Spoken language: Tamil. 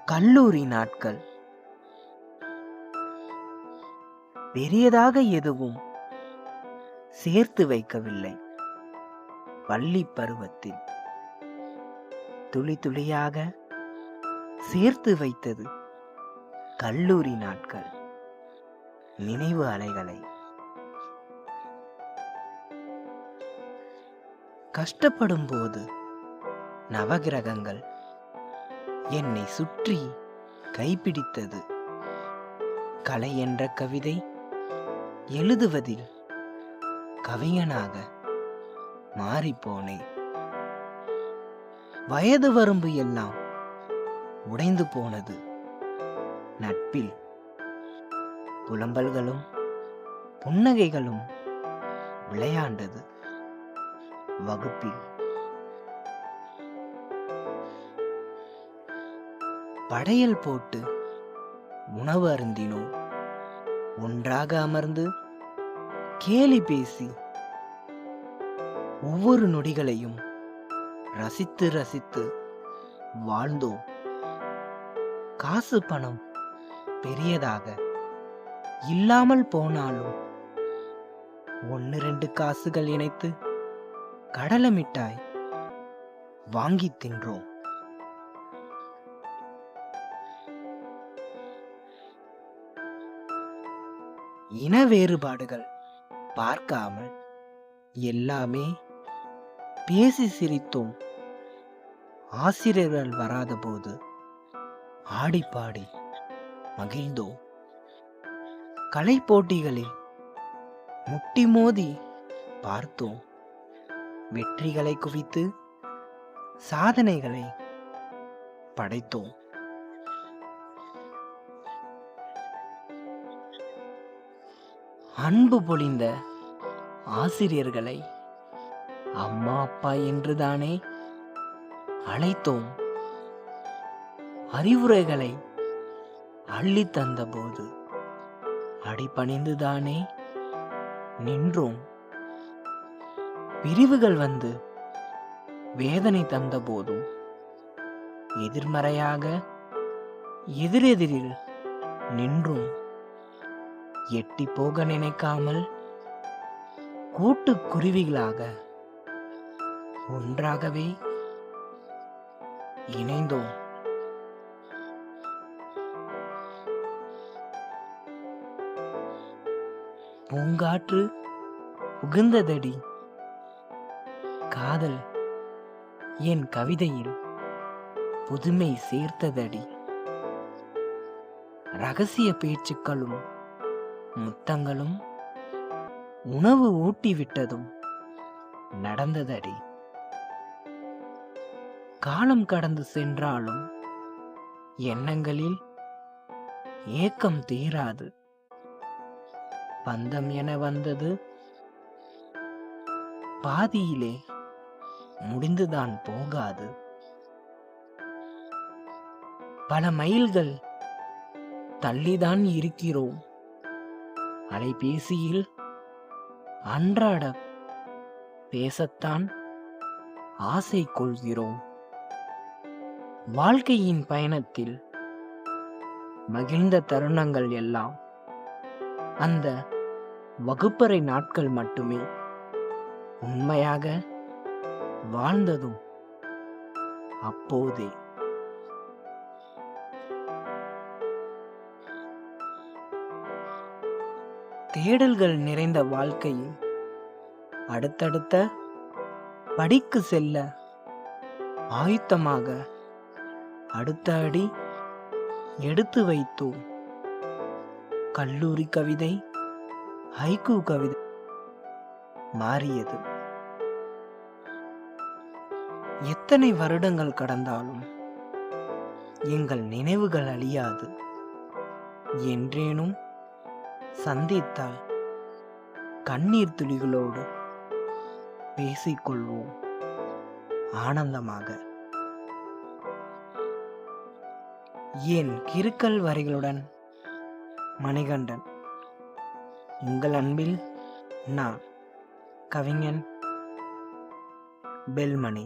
கல்லூரி நாட்கள் பெரியதாக எதுவும் சேர்த்து வைக்கவில்லை. பள்ளி பருவத்தில் துளி துளியாக சேர்த்து வைத்தது கல்லூரி நாட்கள், நினைவு அலைகளை. கஷ்டப்படும் போது நவகிரகங்கள் என்னை சுற்றி கைப்பிடித்தது. கலை என்ற கவிதை எழுதுவதில் கவிஞனாக மாறிப்போனேன். வயது வரம்பு எல்லாம் உடைந்து போனது. நட்பில் புலம்பல்களும் புன்னகைகளும் விளையாண்டது. வகுப்பில் படையல் போட்டு உணவு அருந்தினோம். ஒன்றாக அமர்ந்து கேலி பேசி ஒவ்வொரு நொடிகளையும் ரசித்து ரசித்து வாழ்ந்தோம். காசு பணம் பெரியதாக இல்லாமல் போனாலும் 1-2 காசுகள் இணைத்து கடலை மிட்டாய் வாங்கி தின்றோம். இன வேறுபாடுகள் பார்க்காமல் எல்லாமே பேசி சிரித்தோம். ஆசிரியர்கள் வராத போது ஆடி பாடி மகிழ்ந்தோம். கலை போட்டிகளில் முட்டி மோதி பார்த்தோம். வெற்றிகளை குவித்து சாதனைகளை படைத்தோம். அன்பு பொழிந்த ஆசிரியர்களை அம்மா அப்பா என்றுதானே அழைத்தோம். அறிவுரைகளை அள்ளி தந்தபோது அடிபணிந்துதானே நின்றோம். பிரிவுகள் வந்து வேதனை தந்த போதும் எதிர்மறையாக எதிரெதிரில் நின்றோம். எட்டி போக நினைக்காமல் கூட்டு குருவிகளாக ஒன்றாகவே இணைந்தோம். பூங்காற்று புகுந்ததடி, காதல் என் கவிதையில் புதுமை சேர்த்ததடி. ரகசிய பேச்சுக்களும் முத்தங்களும் உணவு ஊட்டிவிட்டதும் நடந்ததடி. காலம் கடந்து சென்றாலும் எண்ணங்களில் ஏக்கம் தீராது. பந்தம் என வந்தது பாதியிலே முடிந்துதான் போகாது. பல மைல்கள் தள்ளிதான் இருக்கிறோம். அலைபேசியில் அன்றாட பேசத்தான் ஆசை கொள்கிறோம். வாழ்க்கையின் பயணத்தில் மகிழ்ந்த தருணங்கள் எல்லாம் அந்த வகுப்பறை நாட்கள் மட்டுமே. உண்மையாக வாழ்ந்ததும் அப்போதே. தேடல்கள் நிறைந்த வாழ்க்கையில் அடுத்தடுத்த படிக்கு செல்ல ஆயுத்தமாக அடுத்த அடி எடுத்து வைத்தோம். கல்லூரி கவிதை ஹைக்கூ கவிதை மாறியது. எத்தனை வருடங்கள் கடந்தாலும் எங்கள் நினைவுகள் அழியாது. என்றேனும் சந்தித்தால் கண்ணீர் துளிகளோடு பேசிக்கொள்வோம் ஆனந்தமாக. என் கிறுக்கல் வரிகளுடன் மணிகண்டன். உங்கள் அன்பில் நான், கவிஞன் பெல்மணி.